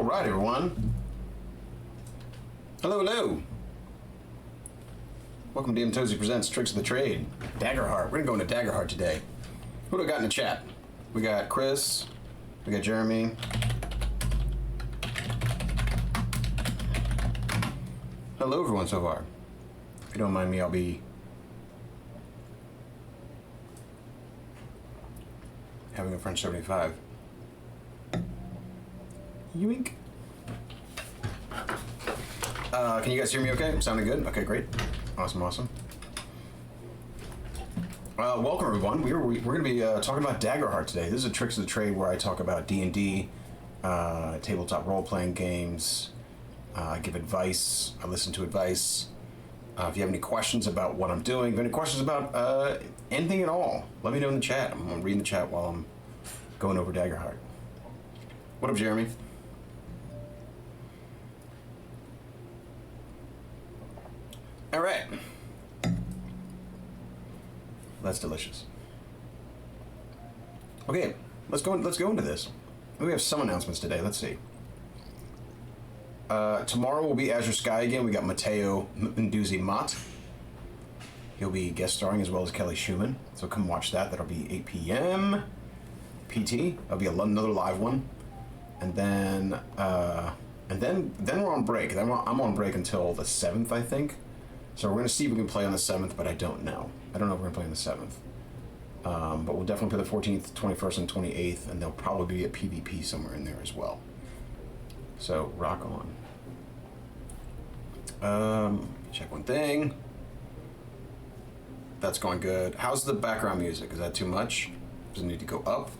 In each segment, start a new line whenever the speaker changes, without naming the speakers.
All right, everyone. Hello, hello. Welcome to DM Tauzy presents Tricks of the Trade. Daggerheart. We're gonna go into Daggerheart today. Who do I got in the chat? We got Chris. We got Jeremy. Hello, everyone so far. If you don't mind me, I'll be having a French 75. Yoink. Can you guys hear me okay? Sounding good? Okay, great. Awesome, awesome. Welcome, everyone. We're going to be talking about Daggerheart today. This is a Tricks of the Trade where I talk about D&D, tabletop role-playing games. I give advice. I listen to advice. If you have any questions about what I'm doing, if you have any questions about anything at all, let me know in the chat. I'm going to read in the chat while I'm going over Daggerheart. What up, Jeremy? All right. That's delicious. Okay, let's go into this. We have some announcements today. Let's see. Tomorrow will be Azure Sky again. We got Matteo Menduzzi Mott. He'll be guest starring as well as Kelly Schumann. So come watch that. That'll be 8 p.m. PT. That'll be another live one. And then we're on break. Then I'm on break until the 7th, I think. So we're going to see if we can play on the 7th, but I don't know. I don't know if we're going to play on the 7th. But we'll definitely play the 14th, 21st, and 28th, and there'll probably be a PvP somewhere in there as well. So, rock on. Check one thing. That's going good. How's the background music? Is that too much? Does it need to go up?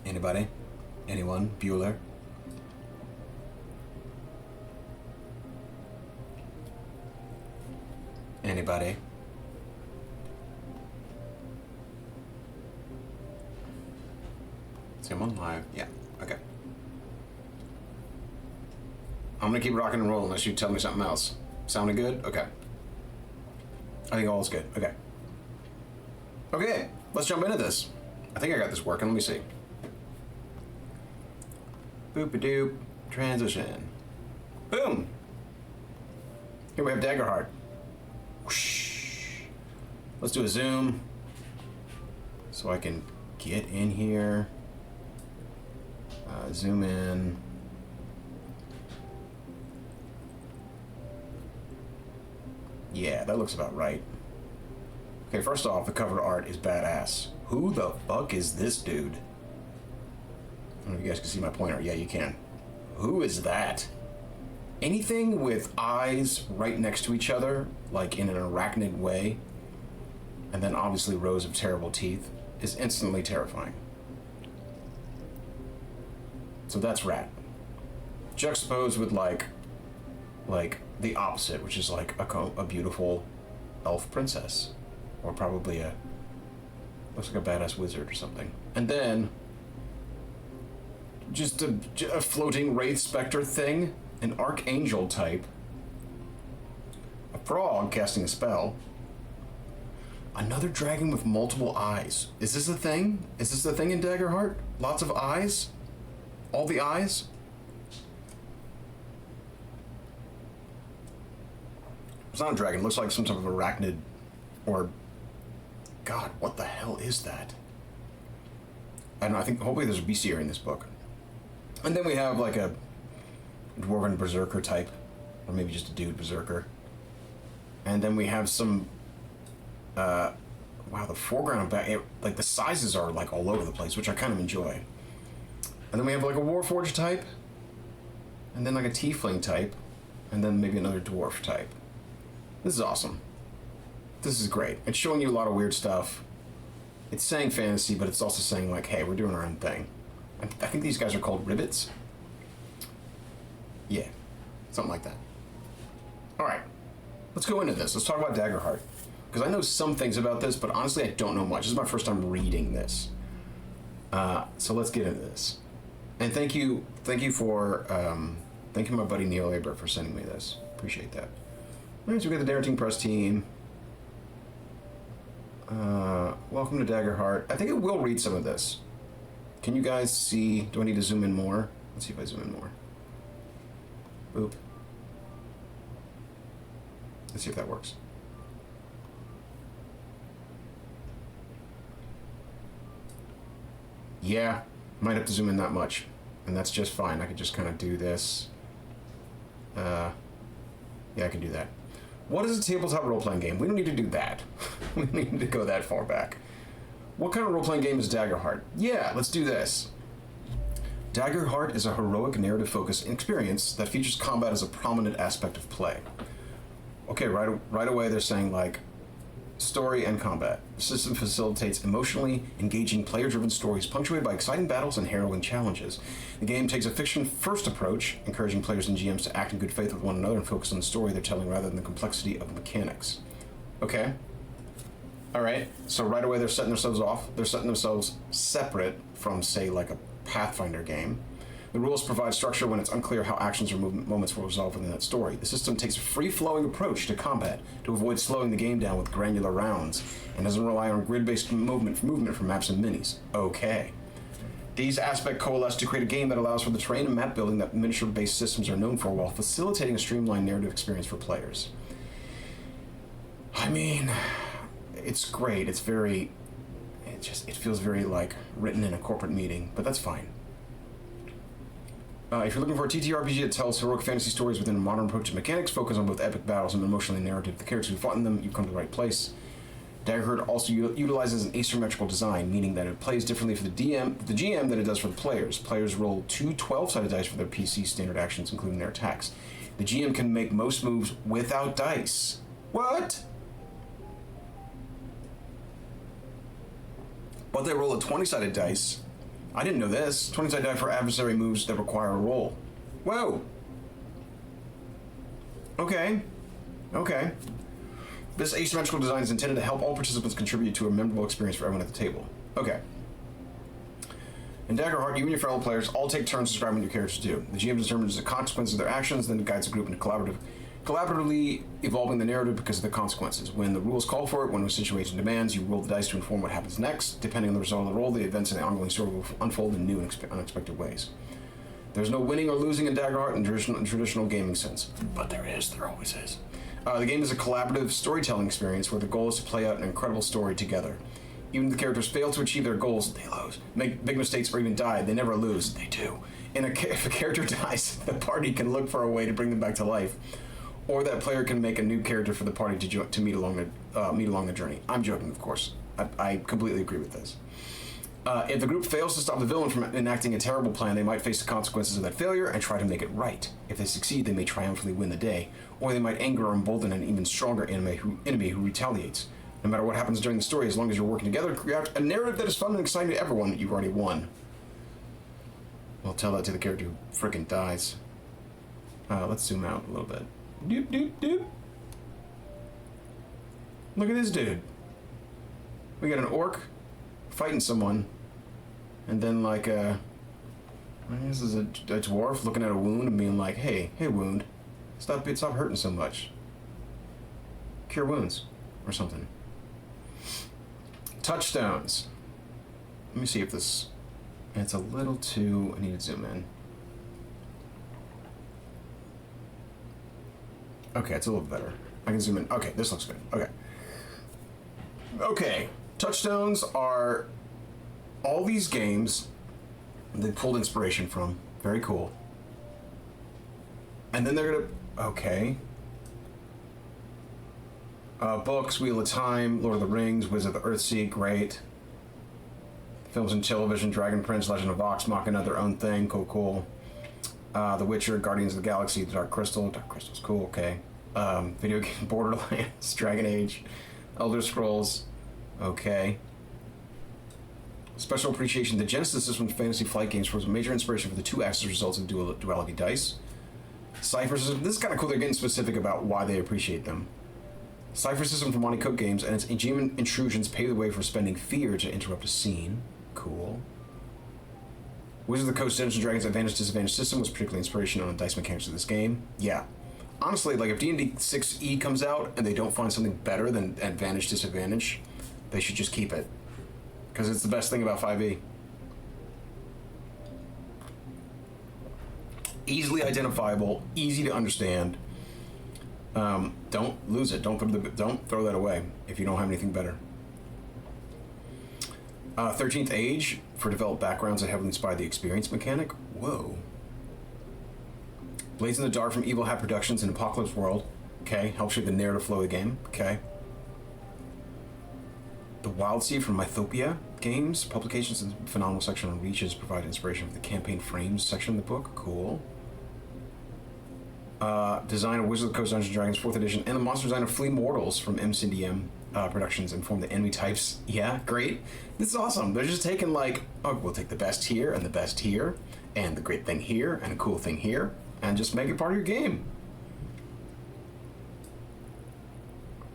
Anybody? Anyone? Bueller? Anybody? See, I'm on live. Yeah, okay. I'm gonna keep rocking and rolling unless you tell me something else. Sounding good? Okay. I think all is good. Okay. Okay, let's jump into this. I think I got this working. Let me see. Boop-a-doop. Transition. Boom! Here we have Daggerheart. Whoosh. Let's do a zoom so I can get in here. Zoom in. Yeah, that looks about right. Okay, first off, the cover art is badass. Who the fuck is this dude? I don't know if you guys can see my pointer. Yeah, you can. Who is that? Anything with eyes right next to each other, like in an arachnid way, and then obviously rows of terrible teeth, is instantly terrifying. So that's Rat. Juxtaposed with like the opposite, which is like a beautiful elf princess, or probably looks like a badass wizard or something. And then just a floating wraith specter thing, an archangel type, a frog casting a spell, another dragon with multiple eyes. Is this a thing? Is this the thing in Daggerheart? Lots of eyes? All the eyes? It's not a dragon. It looks like some type of arachnid, or God, what the hell is that? I don't know. I think hopefully there's a bestiary in this book. And then we have like a dwarven berserker type, or maybe just a dude berserker. And then we have some, wow, the foreground and back, like the sizes are like all over the place, which I kind of enjoy. And then we have like a warforged type, and then like a tiefling type, and then maybe another dwarf type. This is awesome. This is great. It's showing you a lot of weird stuff. It's saying fantasy, but it's also saying like, hey, we're doing our own thing. I think these guys are called ribbits. Yeah, something like that. All right, let's go into this. Let's talk about Daggerheart, because I know some things about this, but honestly, I don't know much. This is my first time reading this. So let's get into this. And thank you for, thank you my buddy Neil Aber for sending me this. Appreciate that. Alright, so we got the Daggerheart Press team. Welcome to Daggerheart. I think it will read some of this. Can you guys see? Do I need to zoom in more? Let's see if I zoom in more. Boop. Let's see if that works. Yeah, might have to zoom in that much. And that's just fine. I could just kind of do this. Yeah, I can do that. What is a tabletop role-playing game? We don't need to do that. We don't need to go that far back. What kind of role-playing game is Daggerheart? Yeah, let's do this. Daggerheart is a heroic narrative-focused experience that features combat as a prominent aspect of play. Okay, right away they're saying, like, story and combat. The system facilitates emotionally engaging player-driven stories punctuated by exciting battles and harrowing challenges. The game takes a fiction-first approach, encouraging players and GMs to act in good faith with one another and focus on the story they're telling rather than the complexity of the mechanics. Okay. Alright, so right away they're setting themselves off. They're setting themselves separate from, say, like a Pathfinder game. The rules provide structure when it's unclear how actions or moments will resolve within that story. The system takes a free-flowing approach to combat to avoid slowing the game down with granular rounds, and doesn't rely on grid-based movement from maps and minis. Okay. These aspects coalesce to create a game that allows for the terrain and map building that miniature-based systems are known for, while facilitating a streamlined narrative experience for players. I mean, it's great. It's very... It feels very, like, written in a corporate meeting, but that's fine. If you're looking for a TTRPG that tells heroic fantasy stories within a modern approach to mechanics, focus on both epic battles and emotionally narrative the characters who fought in them, you've come to the right place. Daggerheart also utilizes an asymmetrical design, meaning that it plays differently for the GM than it does for the players. Players roll 2 12-sided dice for their PC standard actions, including their attacks. The GM can make most moves without dice. What? But they roll a 20-sided dice. I didn't know this. 20-sided die for adversary moves that require a roll. Whoa. Okay. Okay. This asymmetrical design is intended to help all participants contribute to a memorable experience for everyone at the table. Okay. In Daggerheart, you and your fellow players all take turns describing what your characters do. The GM determines the consequences of their actions, then guides the group into collaboratively evolving the narrative because of the consequences. When the rules call for it, when the situation demands, you roll the dice to inform what happens next. Depending on the result of the roll, the events in the ongoing story will unfold in new and unexpected ways. There's no winning or losing in Daggerheart in traditional gaming sense. But there is. There always is. The game is a collaborative storytelling experience where the goal is to play out an incredible story together. Even if the characters fail to achieve their goals, they lose. Make big mistakes or even die, they never lose. They do. If a character dies, the party can look for a way to bring them back to life. Or that player can make a new character for the party to meet along the journey. I'm joking, of course. I completely agree with this. If the group fails to stop the villain from enacting a terrible plan, they might face the consequences of that failure and try to make it right. If they succeed, they may triumphantly win the day, or they might anger or embolden an even stronger enemy who retaliates. No matter what happens during the story, as long as you're working together to create a narrative that is fun and exciting to everyone, you've already won. Well, tell that to the character who frickin' dies. Let's zoom out a little bit. Doop, doop, doop. Look at this dude. We got an orc fighting someone, and then like this is a dwarf looking at a wound and being like, hey wound, stop hurting so much. Cure wounds or something. Touchstones. Let me see if this, it's a little too, I need to zoom in. Okay, it's a little better. I can zoom in. Okay, this looks good. Okay. Okay. Touchstones are all these games they pulled inspiration from. Very cool. And then they're gonna... Okay. Books, Wheel of Time, Lord of the Rings, Wizard of the Earthsea, great. Films and television, Dragon Prince, Legend of Vox Machina, their own thing, cool. The Witcher, Guardians of the Galaxy, Dark Crystal's cool, okay. Video game, Borderlands, Dragon Age, Elder Scrolls, okay. Special appreciation. The Genesis system of Fantasy Flight Games was a major inspiration for the 2 axis results of duality dice. Cipher system, this is kind of cool, they're getting specific about why they appreciate them. Cipher system from Monty Cook Games and its GM intrusions pave the way for spending fear to interrupt a scene. Cool. Wizard of the Coast Dungeons & Dragons Advantage Disadvantage system was particularly inspirational on the dice mechanics of this game. Yeah. honestly, like if D&D 6e comes out and they don't find something better than advantage disadvantage, they should just keep it, because it's the best thing about 5e. Easily identifiable, easy to understand. Don't lose it. Don't throw that away if you don't have anything better. 13th Age for developed backgrounds that heavily inspired the experience mechanic. Whoa. Blades in the Dark from Evil Hat Productions and Apocalypse World. Okay, helps shape the narrative flow of the game. Okay. The Wild Sea from Mythopia Games. Publications and phenomenal section on Reaches provide inspiration for the campaign frames section of the book. Cool. Design of Wizards of the Coast Dungeons & Dragons 4th edition and the monster design of Flea Mortals from MCDM Productions inform the enemy types. Yeah, great. This is awesome. They're just taking like, oh, we'll take the best here and the best here and the great thing here and a cool thing here and just make it part of your game.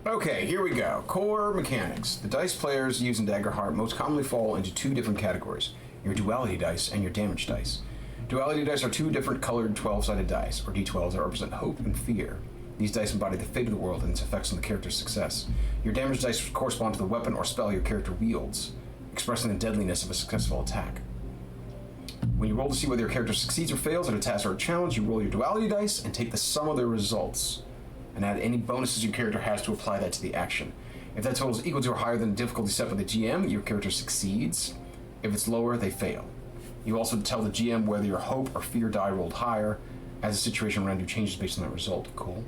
Okay, here we go. Core mechanics. The dice players use in Daggerheart most commonly fall into two different categories: your duality dice and your damage dice. Duality dice are two different colored 12-sided dice, or D12s, that represent hope and fear. These dice embody the fate of the world and its effects on the character's success. Your damage dice correspond to the weapon or spell your character wields, expressing the deadliness of a successful attack. When you roll to see whether your character succeeds or fails at a task or a challenge, you roll your duality dice and take the sum of their results, and add any bonuses your character has to apply that to the action. If that total is equal to or higher than the difficulty set by the GM, your character succeeds. If it's lower, they fail. You also tell the GM whether your hope or fear die rolled higher, as the situation around you changes based on that result. Cool.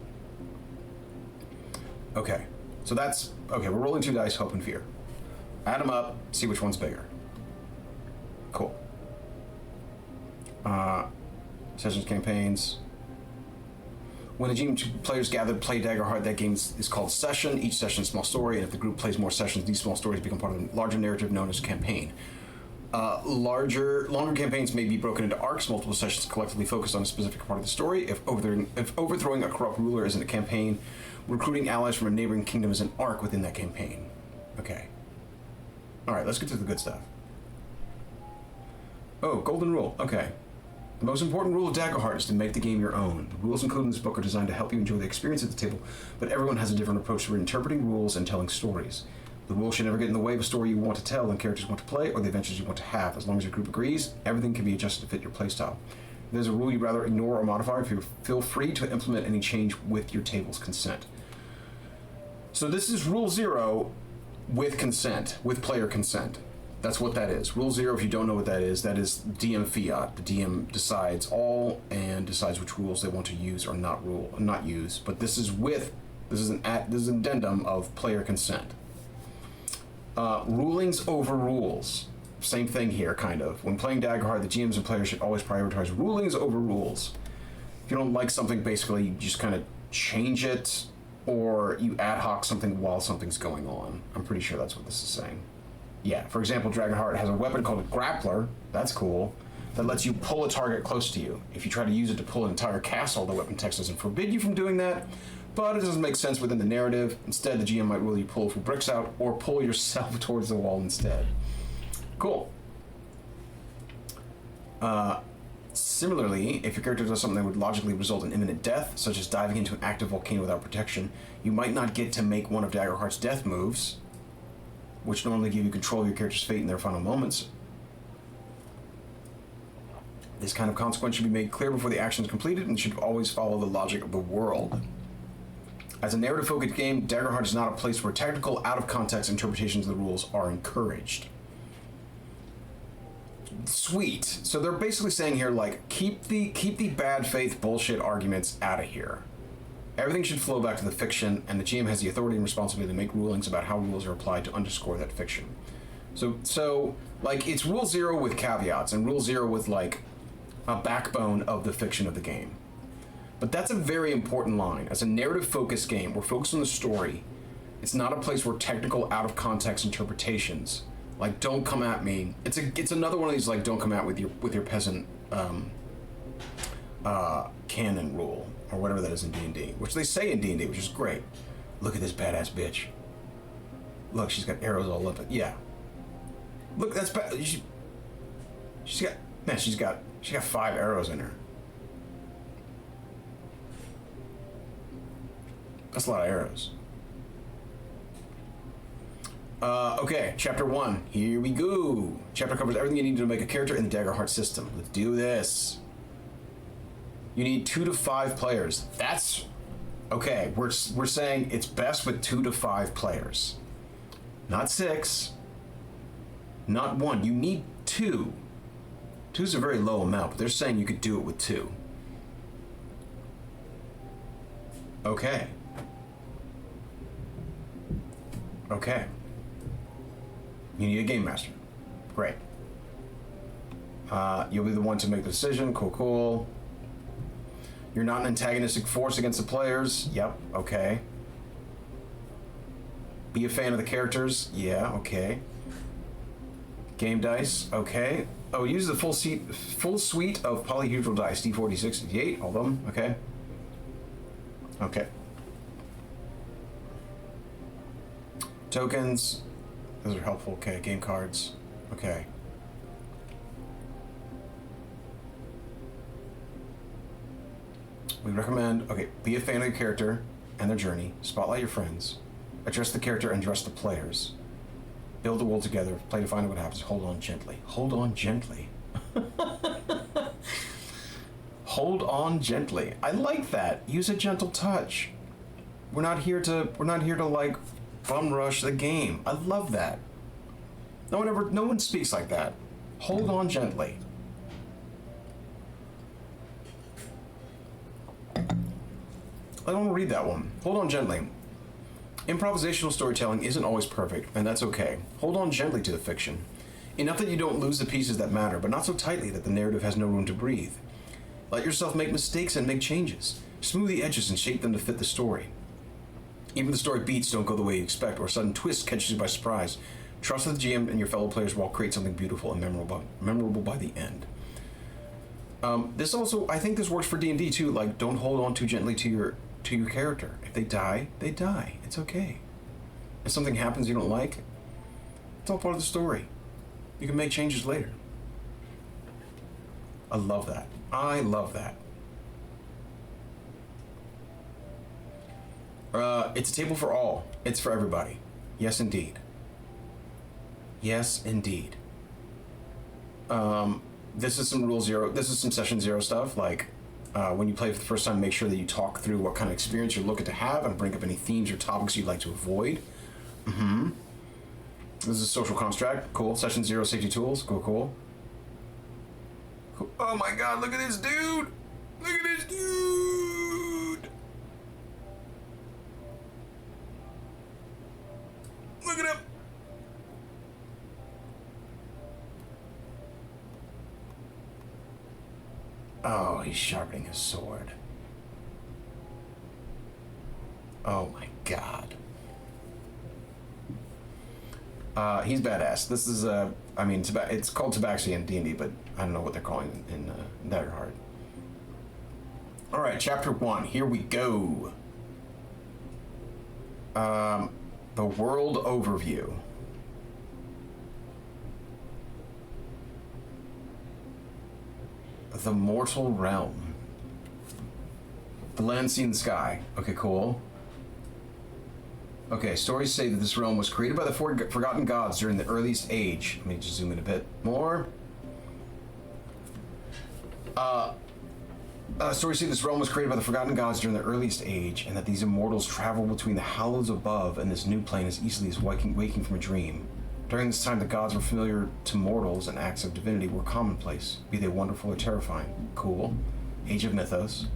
Okay, so that's, okay, we're rolling two dice, hope and fear. Add them up, see which one's bigger. Cool. Sessions, campaigns. When the GM players gather to play Daggerheart, that game is called Session. Each session is a small story, and if the group plays more sessions, these small stories become part of a larger narrative known as campaign. Longer campaigns may be broken into arcs. Multiple sessions collectively focus on a specific part of the story. If overthrowing a corrupt ruler isn't a campaign, recruiting allies from a neighboring kingdom is an arc within that campaign. Okay. Alright, let's get to the good stuff. Oh, golden rule. Okay. The most important rule of Daggerheart is to make the game your own. The rules included in this book are designed to help you enjoy the experience at the table, but everyone has a different approach to interpreting rules and telling stories. The rules should never get in the way of a story you want to tell and characters you want to play or the adventures you want to have. As long as your group agrees, everything can be adjusted to fit your playstyle. If there's a rule you'd rather ignore or modify, feel free to implement any change with your table's consent. So this is Rule 0 with consent, with player consent. That's what that is. Rule 0, if you don't know what that is DM fiat. The DM decides all and decides which rules they want to use or not use. But this is an addendum of player consent. Rulings over rules. Same thing here, kind of. When playing Daggerheart, the GMs and players should always prioritize rulings over rules. If you don't like something, basically, you just kind of change it, or you ad hoc something while something's going on. I'm pretty sure that's what this is saying. Yeah, for example, Daggerheart has a weapon called a grappler. That's cool. That lets you pull a target close to you. If you try to use it to pull an entire castle, the weapon text doesn't forbid you from doing that, but it doesn't make sense within the narrative. Instead, the GM might rule you pull a few bricks out or pull yourself towards the wall instead. Cool. Similarly, if your character does something that would logically result in imminent death, such as diving into an active volcano without protection, you might not get to make one of Daggerheart's death moves, which normally give you control of your character's fate in their final moments. This kind of consequence should be made clear before the action is completed and should always follow the logic of the world. As a narrative-focused game, Daggerheart is not a place where technical, out-of-context interpretations of the rules are encouraged. Sweet. So they're basically saying here, like, keep the bad faith bullshit arguments out of here. Everything should flow back to the fiction, and the GM has the authority and responsibility to make rulings about how rules are applied to underscore that fiction. So like, it's Rule 0 with caveats, and Rule 0 with, like, a backbone of the fiction of the game. But that's a very important line. As a narrative-focused game, we're focused on the story. It's not a place where technical, out-of-context interpretations, like, don't come at me. It's another one of these, like, don't come at with your peasant canon rule, or whatever that is in D&D, which they say in D&D, which is great. Look at this badass bitch. Look, she's got arrows all up it. Yeah. Look, that's bad. She's got 5 arrows in her. That's a lot of arrows. Okay, chapter 1. Here we go. Chapter covers everything you need to make a character in the Daggerheart system. Let's do this. You need 2 to 5 players. That's okay. We're saying it's best with 2 to 5 players, not 6, not 1. You need 2. 2 is a very low amount, but they're saying you could do it with 2. Okay. Okay. You need a game master. Great. You'll be the one to make the decision. Cool, cool. You're not an antagonistic force against the players. Yep, okay. Be a fan of the characters. Yeah, okay. Game dice. Okay. Oh, use the full suite of polyhedral dice. D4, D6, D8. All of them. Okay. Okay. Tokens. Those are helpful. Okay. Game cards. Okay. We recommend, okay, be a fan of your character and their journey. Spotlight your friends. Address the character and address the players. Build the world together. Play to find out what happens. Hold on gently. Hold on gently. Hold on gently. I like that. Use a gentle touch. We're not here to like bum rush the game. I love that. No one speaks like that. Hold on gently. I don't want to read that one. Hold on gently. Improvisational storytelling isn't always perfect, and that's okay. Hold on gently to the fiction. Enough that you don't lose the pieces that matter, but not so tightly that the narrative has no room to breathe. Let yourself make mistakes and make changes. Smooth the edges and shape them to fit the story. Even the story beats don't go the way you expect, or a sudden twist catches you by surprise. Trust that the GM and your fellow players will create something beautiful and memorable by the end. This also, I think this works for D&D too. Like, don't hold on too gently to your character. If they die, they die. It's okay. If something happens you don't like, it's all part of the story. You can make changes later. I love that. I love that. It's a table for all. It's for everybody. Yes, indeed. Yes, indeed. This is some rule 0. This is some session 0 stuff. Like, when you play for the first time, make sure that you talk through what kind of experience you're looking to have and bring up any themes or topics you'd like to avoid. This is a social construct. Cool. Session 0 safety tools. Cool. Oh my god, look at this dude! Look at this dude! Look at him! Oh, he's sharpening his sword. Oh my god. He's badass. This is I mean, it's called Tabaxi in D&D, but I don't know what they're calling it in Daggerheart. Alright, chapter 1. Here we go. The world overview. The mortal realm. The land, sea, and the sky. Okay, cool. Okay, stories say that this realm was created by the forgotten gods during the earliest age. Let me just zoom in a bit more. Stories say this realm was created by the forgotten gods during the earliest age, and that these immortals travel between the hollows above and this new plane as easily as waking from a dream. During this time, the gods were familiar to mortals, and acts of divinity were commonplace, be they wonderful or terrifying. Cool. Age of Mythos.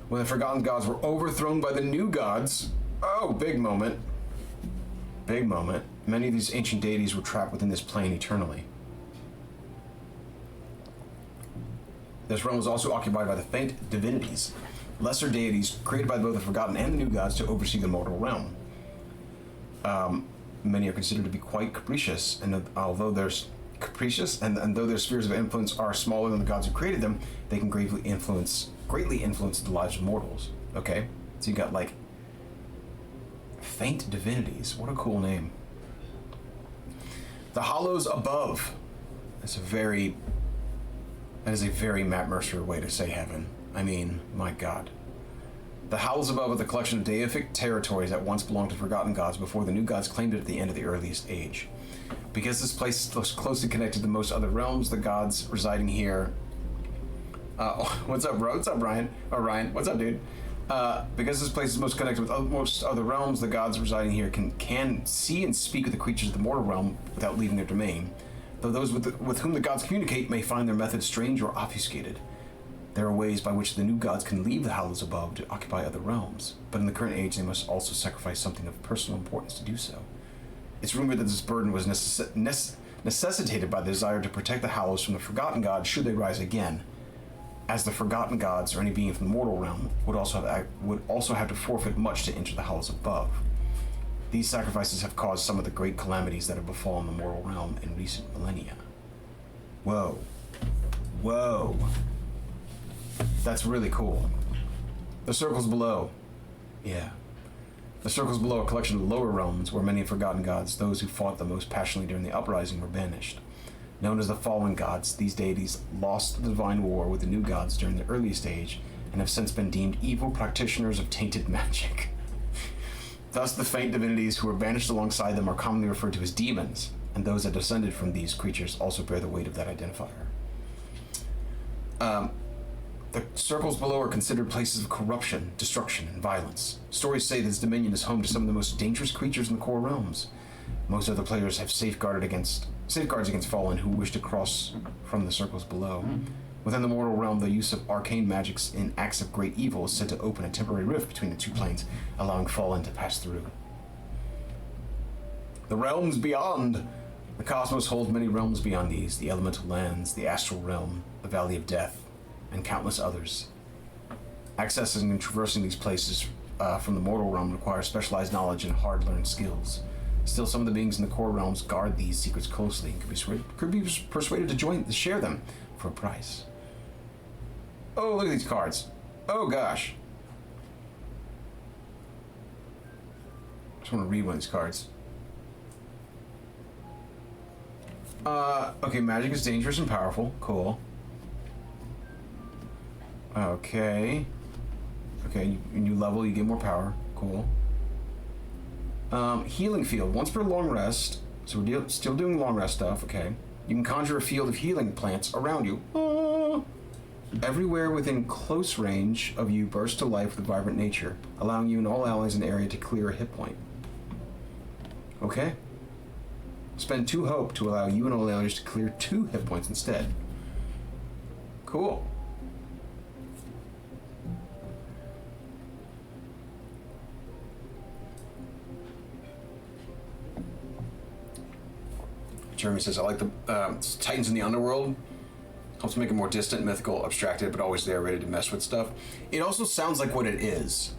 When the forgotten gods were overthrown by the new gods... Oh, big moment. Big moment. Many of these ancient deities were trapped within this plane eternally. This realm was also occupied by the faint divinities, lesser deities created by both the forgotten and the new gods to oversee the mortal realm. Many are considered to be quite capricious, and although they're capricious, and though their spheres of influence are smaller than the gods who created them, they can greatly influence the lives of mortals. Okay, so you got like faint divinities. What a cool name. The hollows above. That is a very Matt Mercer way to say heaven. I mean, my God. The Howls Above are the collection of deific territories that once belonged to forgotten gods before the new gods claimed it at the end of the earliest age. Because this place is closely connected to most other realms, the gods residing here... what's up, bro? What's up, Ryan? Or Ryan, what's up, dude? Because this place is most connected with most other realms, the gods residing here can see and speak with the creatures of the mortal realm without leaving their domain, though those with whom the gods communicate may find their methods strange or obfuscated. There are ways by which the new gods can leave the Howls Above to occupy other realms, but in the current age they must also sacrifice something of personal importance to do so. It's rumored that this burden was necessitated by the desire to protect the Howls from the forgotten gods should they rise again, as the forgotten gods or any being from the mortal realm would also have to forfeit much to enter the Howls Above. These sacrifices have caused some of the great calamities that have befallen the mortal realm in recent millennia. Whoa. Whoa. That's really cool. The Circles Below. Yeah. The Circles Below are a collection of lower realms where many forgotten gods, those who fought the most passionately during the uprising, were banished. Known as the Fallen Gods, these deities lost the divine war with the new gods during the earliest age and have since been deemed evil practitioners of tainted magic. Thus, the faint divinities who were banished alongside them are commonly referred to as demons, and those that descended from these creatures also bear the weight of that identifier. The Circles Below are considered places of corruption, destruction, and violence. Stories say this dominion is home to some of the most dangerous creatures in the core realms. Most other players have safeguards against fallen who wish to cross from the Circles Below. Within the mortal realm, the use of arcane magics in acts of great evil is said to open a temporary rift between the two planes, allowing fallen to pass through. The realms beyond! The cosmos holds many realms beyond these: the elemental lands, the astral realm, the Valley of Death, and countless others. Accessing and traversing these places from the mortal realm requires specialized knowledge and hard-learned skills. Still, some of the beings in the core realms guard these secrets closely and could be persuaded to share them for a price. Oh, look at these cards. Oh, gosh. I just want to read one of these cards. Okay, magic is dangerous and powerful. Cool. Okay. Okay, when you level, you get more power. Cool. Healing field. Once per long rest, so we're still doing long rest stuff, okay. You can conjure a field of healing plants around you. Everywhere within close range of you bursts to life with vibrant nature, allowing you and all allies in the area to clear a hit point. Okay. Spend 2 hope to allow you and all allies to clear 2 hit points instead. Cool. Jeremy says, I like the Titans in the Underworld. Helps make it more distant, mythical, abstracted, but always there, ready to mess with stuff. It also sounds like what it is,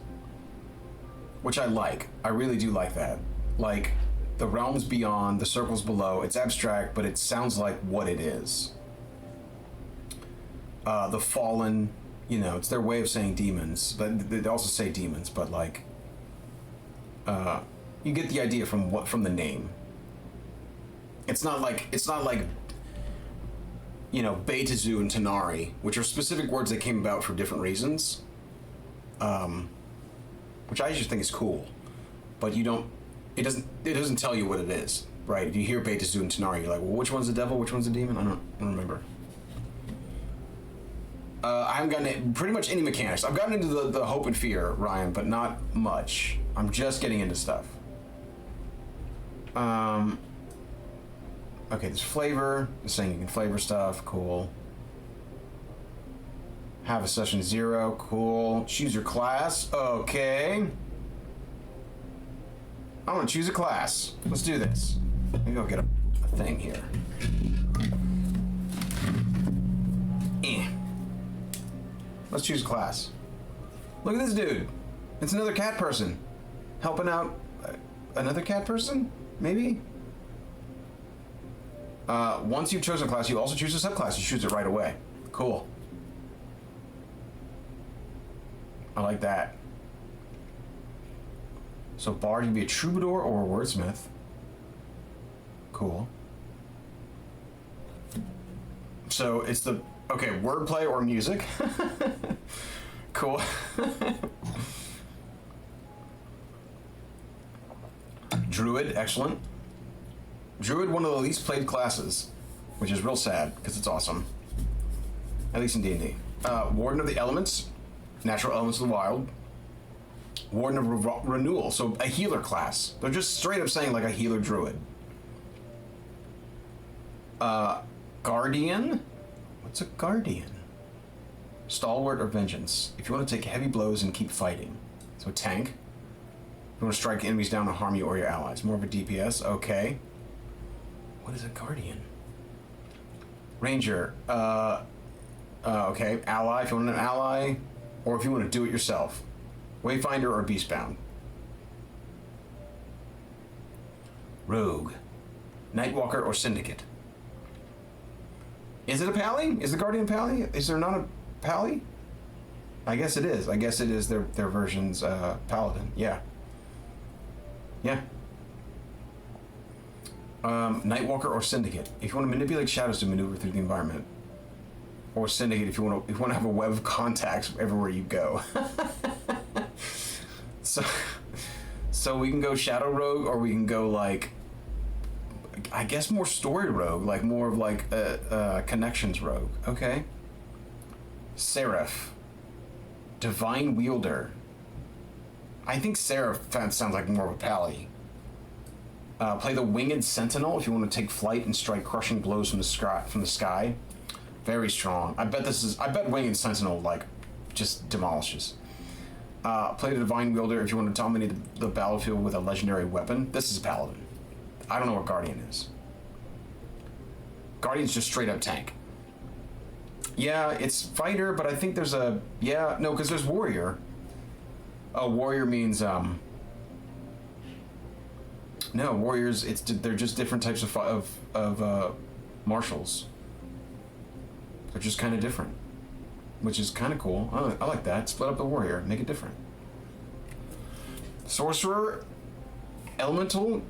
which I like. I really do like that. Like, the realms beyond, the circles below, it's abstract, but it sounds like what it is. The fallen, you know, it's their way of saying demons, but they also say demons, but like, you get the idea from the name. It's not like, you know, Betazu and Tanari, which are specific words that came about for different reasons, which I just think is cool, but it doesn't tell you what it is, right? If you hear Betazu and Tanari, you're like, well, which one's the devil, which one's the demon? I don't remember. I haven't gotten pretty much any mechanics. I've gotten into the hope and fear, Ryan, but not much. I'm just getting into stuff. Okay, there's flavor. It's saying you can flavor stuff. Cool. Have a session 0. Cool. Choose your class. Okay. I want to choose a class. Let's do this. Let me go get a thing here. Let's choose a class. Look at this dude. It's another cat person. Helping out another cat person? Maybe? Once you've chosen a class, you also choose a subclass. You choose it right away. Cool. I like that. So bard, you can be a troubadour or a wordsmith. Cool. So it's wordplay or music. Cool. Druid, excellent. Druid, one of the least played classes, which is real sad, because it's awesome. At least in D&D. Warden of the Elements, natural elements of the wild. Warden of Renewal, so a healer class. They're just straight up saying like a healer druid. Guardian? What's a guardian? Stalwart or Vengeance. If you want to take heavy blows and keep fighting. So tank. If you want to strike enemies down and harm you or your allies. More of a DPS, okay. What is a guardian? Ranger, okay, ally, if you want an ally, or if you want to do it yourself. Wayfinder or Beastbound. Rogue. Nightwalker or Syndicate. Is it a pally? Is the Guardian pally? Is there not a pally? I guess it is. I guess it is their version's paladin. Yeah. Yeah. Nightwalker or Syndicate. If you want to manipulate shadows to maneuver through the environment. Or Syndicate if you want to have a web of contacts everywhere you go. So we can go Shadow Rogue, or we can go like, I guess more story rogue, like more of like a connections rogue. Okay. Seraph. Divine Wielder. I think Seraph sounds like more of a pally. Play the Winged Sentinel if you want to take flight and strike crushing blows from the sky. Very strong. I bet Winged Sentinel like just demolishes. Play the Divine Wielder if you want to dominate the battlefield with a legendary weapon. This is Paladin. I don't know what Guardian is. Guardian's just straight up tank. Yeah, it's fighter, but I think there's a... Yeah, no, because there's warrior. Oh, warrior means... No, warriors, they're just different types of martials. They're just kind of different. Which is kind of cool. I like that. Split up the warrior. Make it different. Sorcerer. Elemental.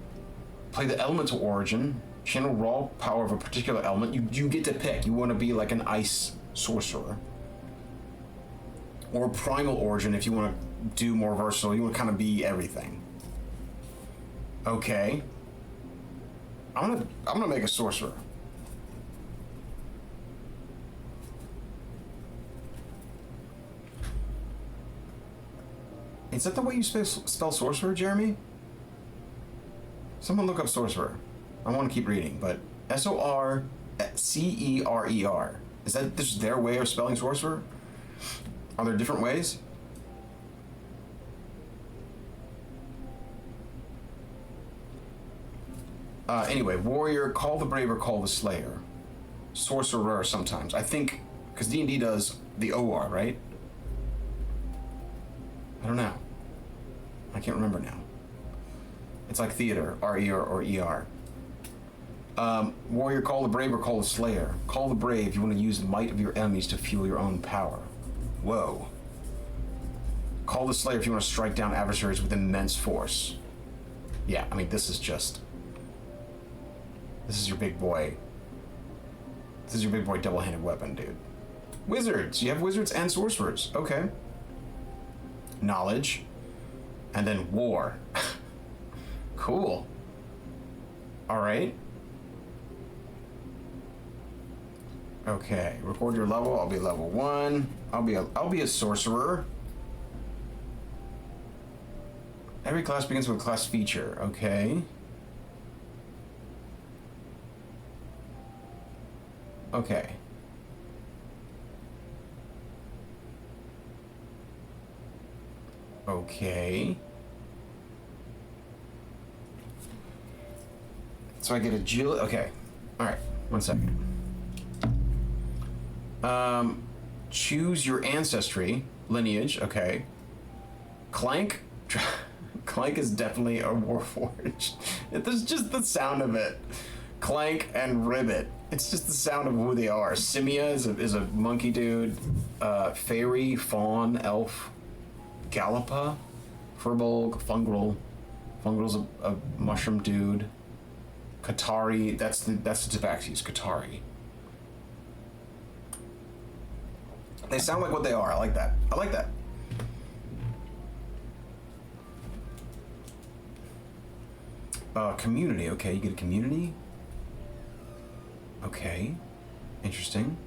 Play the elemental origin. Channel raw power of a particular element. You get to pick. You want to be like an ice sorcerer. Or primal origin if you want to do more versatile. You want to kind of be everything. Okay. I'm gonna make a sorcerer. Is that the way you spell sorcerer, Jeremy? Someone look up sorcerer. I want to keep reading, but Sorcerer. Is that just their way of spelling sorcerer? Are there different ways? Anyway, warrior, call the brave or call the slayer. Sorcerer sometimes. I think, because D&D does the OR, right? I don't know. I can't remember now. It's like theater, R-E-R or E-R. Warrior, call the brave or call the slayer. Call the brave, you want to use the might of your enemies to fuel your own power. Whoa. Call the slayer if you want to strike down adversaries with immense force. Yeah, I mean, this is your big boy. This is your big boy double-handed weapon, dude. Wizards, you have wizards and sorcerers. Okay. Knowledge. And then war. Cool. All right. Okay, record your level. I'll be level 1. I'll be a sorcerer. Every class begins with a class feature. Okay. Okay. Okay. So I get agility. Okay. All right. 1 second. Choose your ancestry, lineage. Okay. Clank. Clank is definitely a warforged. There's just the sound of it. Clank and Ribbit. It's just the sound of who they are. Simia is a monkey dude. Fairy, fawn, elf. Gallipa, Furbolg, Fungrel. Fungrel's a mushroom dude. Katari, that's the Tabaxis, Katari. They sound like what they are. I like that. I like that. Community. Okay, you get a community. Okay, interesting.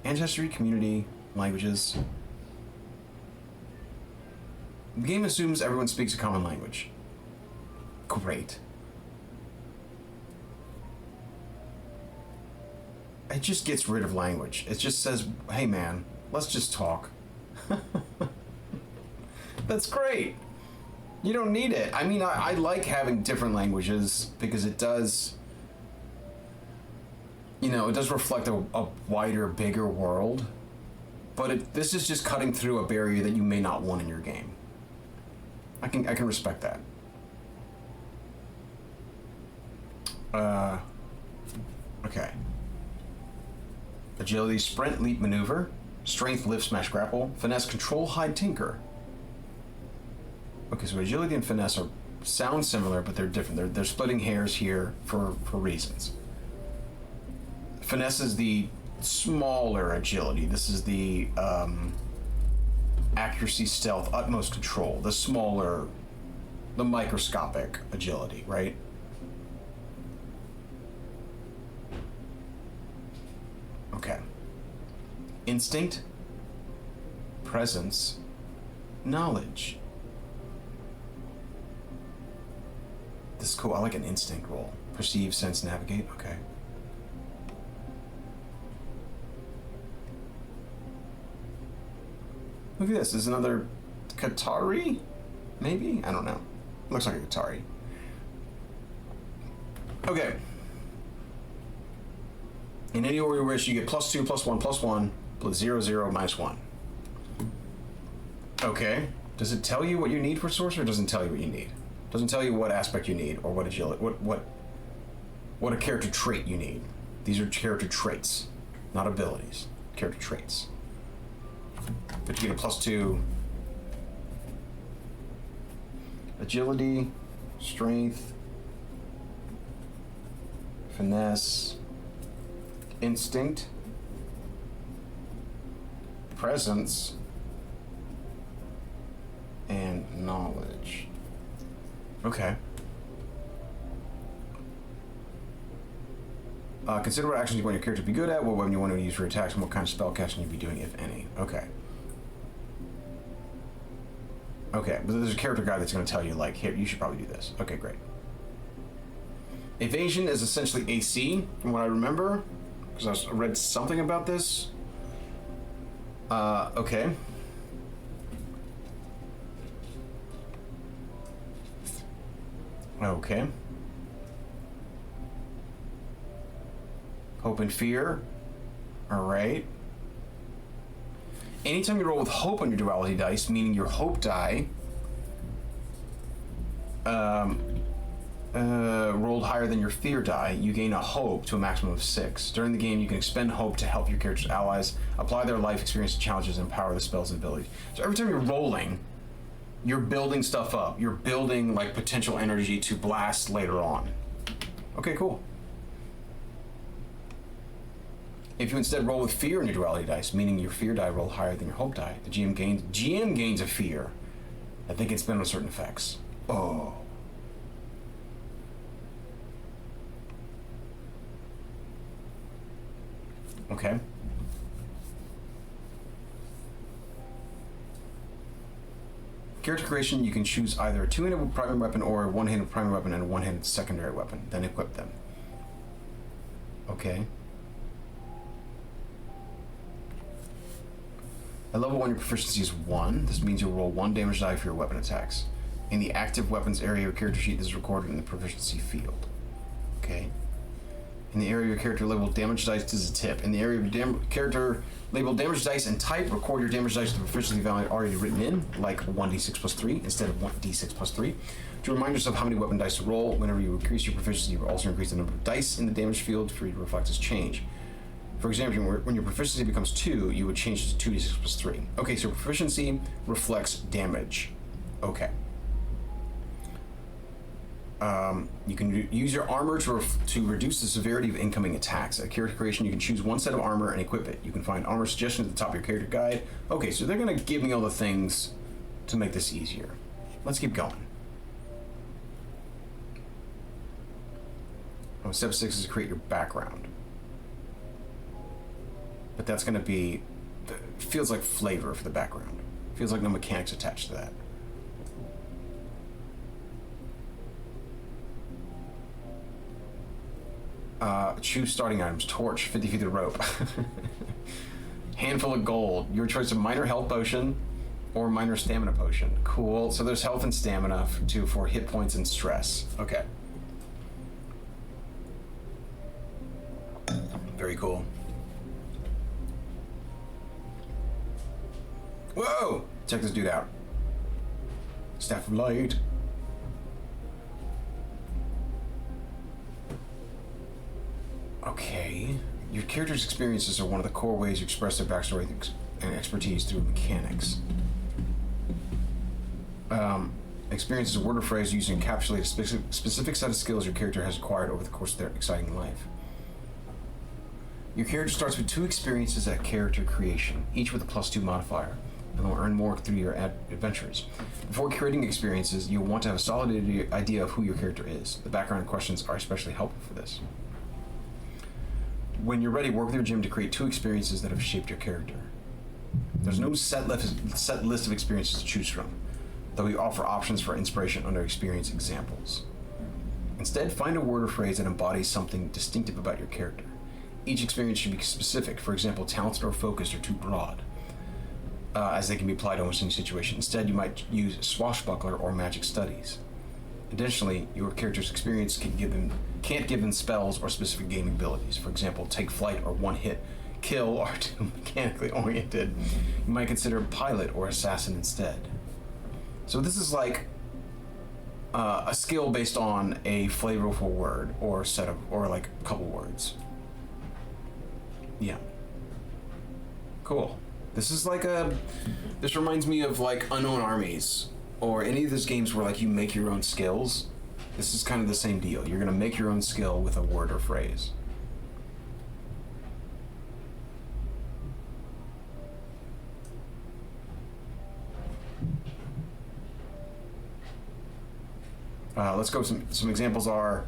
Ancestry, community, languages. The game assumes everyone speaks a common language. Great. It just gets rid of language. It just says, hey man, let's just talk. That's great. You don't need it. I mean, I like having different languages because it does, you know, it does reflect a wider, bigger world. But this is just cutting through a barrier that you may not want in your game. I can respect that. Okay. Agility, sprint, leap, maneuver. Strength, lift, smash, grapple. Finesse, control, hide, tinker. Okay, so agility and finesse sound similar, but they're different. They're splitting hairs here for reasons. Finesse is the smaller agility. This is the accuracy, stealth, utmost control. The smaller, the microscopic agility, right? Okay. Instinct, presence, knowledge. This is cool. I like an instinct roll. Perceive, sense, navigate. Okay. Look at this. This is another Qatari? Maybe? I don't know. Looks like a Qatari. Okay. In any order you wish, you get +2, +1, +1, +0, 0, -1. Okay. Does it tell you what you need for sorcerer, or doesn't tell you what you need? Doesn't tell you what aspect you need, or what agility, what a character trait you need. These are character traits, not abilities. Character traits. But you get a +2. Agility, strength, finesse, instinct, presence, and knowledge. Okay. Consider what actions you want your character to be good at, what weapon you want to use for attacks, and what kind of spell casting you'll be doing, if any. Okay. Okay, but there's a character guide that's going to tell you, like, here, you should probably do this. Okay, great. Evasion is essentially AC, from what I remember, because I read something about this. Okay. Okay. Hope and fear. Alright. Anytime you roll with hope on your duality dice, meaning your hope die rolled higher than your fear die, you gain a hope to a maximum of 6. During the game, you can expend hope to help your character's allies apply their life experience to challenges and empower the spells and abilities. So every time you're rolling, you're building stuff up. You're building, like, potential energy to blast later on. Okay, cool. If you instead roll with fear in your duality dice, meaning your fear die roll higher than your hope die, the GM gains a fear that they can spend on certain effects. Oh. Okay. Character creation, you can choose either a two-handed primary weapon or a one-handed primary weapon and a one-handed secondary weapon, then equip them. Okay. At level 1, your proficiency is 1. This means you'll roll 1 damage die for your weapon attacks. In the active weapons area of your character sheet, this is recorded in the proficiency field. Okay. In the area of your character labeled damage dice, this is a tip. In the area of your character labeled damage dice and type, record your damage dice to the proficiency value already written in, like 1d6 plus 3 instead of 1d6 plus 3. To remind yourself how many weapon dice to roll, whenever you increase your proficiency, you will also increase the number of dice in the damage field for you to reflect this change. For example, when your proficiency becomes 2, you would change it to 2d6 plus 3. Okay, so proficiency reflects damage. Okay. You can use your armor to reduce the severity of incoming attacks. At character creation, you can choose one set of armor and equip it. You can find armor suggestions at the top of your character guide. Okay, so they're going to give me all the things to make this easier. Let's keep going. Step 6 is to create your background. But that's going to be, feels like flavor for the background. Feels like no mechanics attached to that. Choose starting items. Torch, 50 feet of rope. Handful of gold. Your choice of minor health potion or minor stamina potion. Cool. So there's health and stamina for hit points and stress. Okay. Very cool. Whoa! Check this dude out. Staff of Light. Okay. Your character's experiences are one of the core ways you express their backstory and expertise through mechanics. Experience is a word or phrase used to encapsulate a specific set of skills your character has acquired over the course of their exciting life. Your character starts with 2 experiences at character creation, each with a +2 modifier, and will earn more through your adventures. Before creating experiences, you'll want to have a solid idea of who your character is. The background questions are especially helpful for this. When you're ready, work with your GM to create 2 experiences that have shaped your character. There's no set list of experiences to choose from, though we offer options for inspiration under experience examples. Instead, find a word or phrase that embodies something distinctive about your character. Each experience should be specific. For example, talented or focused are too broad, as they can be applied to almost any situation. Instead, you might use swashbuckler or magic studies. Additionally, your character's experience can't give them spells or specific game abilities. For example, take flight or one-hit kill are too mechanically oriented. You might consider pilot or assassin instead. So this is like a skill based on a flavorful word or like a couple words. Yeah. Cool. This is like this reminds me of like Unknown Armies or any of those games where like you make your own skills. This is kind of the same deal. You're gonna make your own skill with a word or phrase. Let's go. Some examples are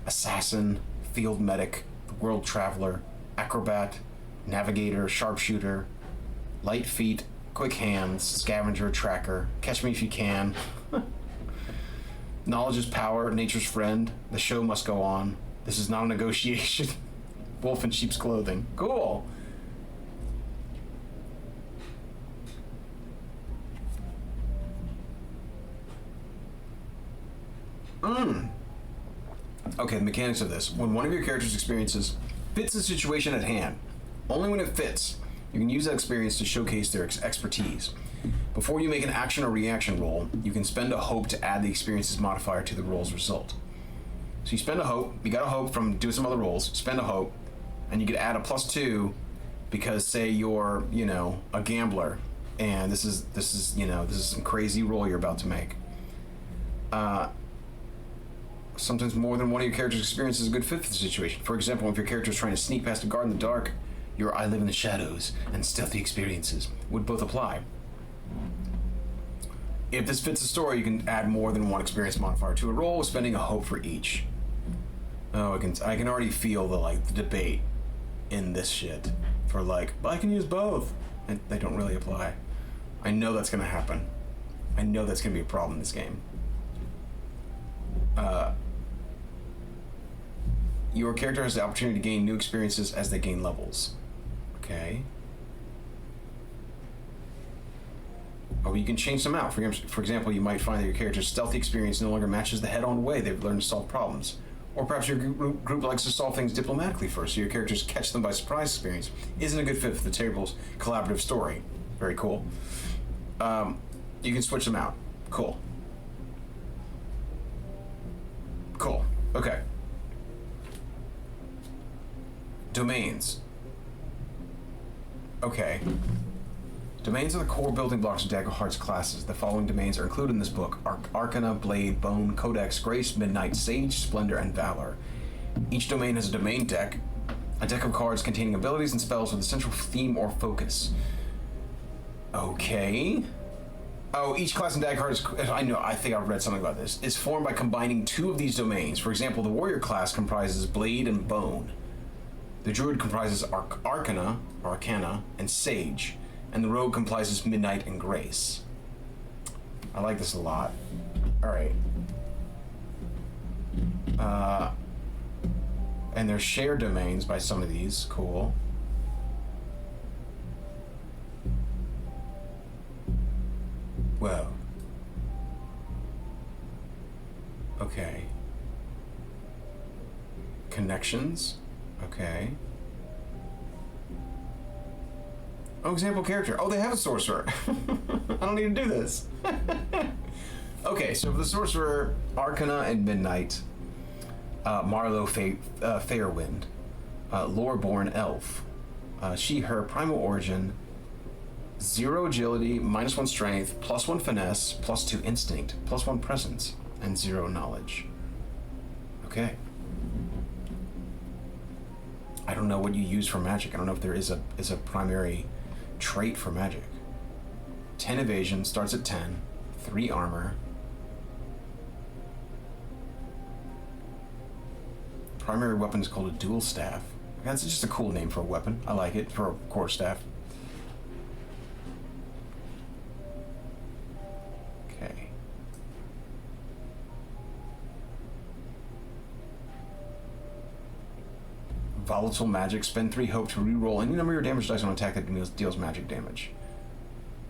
assassin, field medic, world traveler, acrobat, navigator, sharpshooter, light feet, quick hands, scavenger, tracker, catch me if you can. Knowledge is power, nature's friend, the show must go on, this is not a negotiation, wolf in sheep's clothing. Cool. Okay, the mechanics of this. When one of your character's experiences fits the situation at hand, only when it fits, you can use that experience to showcase their expertise. Before you make an action or reaction roll, you can spend a hope to add the experience's modifier to the roll's result. So you spend a hope, you got a hope from doing some other rolls, spend a hope, and you could add a +2 because say you're, a gambler, and this is some crazy roll you're about to make. Sometimes more than one of your character's experiences is a good fit for the situation. For example, if your character is trying to sneak past a guard in the dark, your I live in the shadows and stealthy experiences would both apply. If this fits the story, you can add more than one experience modifier to a roll, spending a hope for each. Oh, I can already feel the debate in this shit for but I can use both. And they don't really apply. I know that's gonna happen. I know that's gonna be a problem in this game. Your character has the opportunity to gain new experiences as they gain levels. Okay. Oh, you can change them out. For example, you might find that your character's stealthy experience no longer matches the head-on way they've learned to solve problems. Or perhaps your group likes to solve things diplomatically first, so your character's catch them by surprise experience isn't a good fit for the table's collaborative story. Very cool. You can switch them out. Cool. Cool. Okay. Domains. Okay. Domains are the core building blocks of Daggerheart's classes. The following domains are included in this book: Arcana, Blade, Bone, Codex, Grace, Midnight, Sage, Splendor, and Valor. Each domain has a domain deck, a deck of cards containing abilities and spells with a central theme or focus. Okay. Oh, each class in Daggerheart is, I think I've read something about this, is formed by combining two of these domains. For example, the warrior class comprises blade and bone. The druid comprises arcana, and sage. And the rogue comprises midnight and grace. I like this a lot. Alright. And there's shared domains by some of these. Cool. Whoa. Okay. Connections. Okay. Oh, example character. Oh, they have a sorcerer. I don't need to do this. Okay, so for the sorcerer, Arcana and Midnight, Marlowe Fairwind, Loreborn Elf, she, her, primal origin, 0 agility, -1 strength, +1 finesse, +2 instinct, +1 presence, and 0 knowledge. Okay. I don't know what you use for magic. I don't know if there is a primary trait for magic. 10 evasion, starts at 10, 3 armor. Primary weapon is called a dual staff. That's just a cool name for a weapon. I like it for a core staff. Okay. Volatile magic. Spend 3 hope to reroll any number of your damage dice on attack that deals magic damage.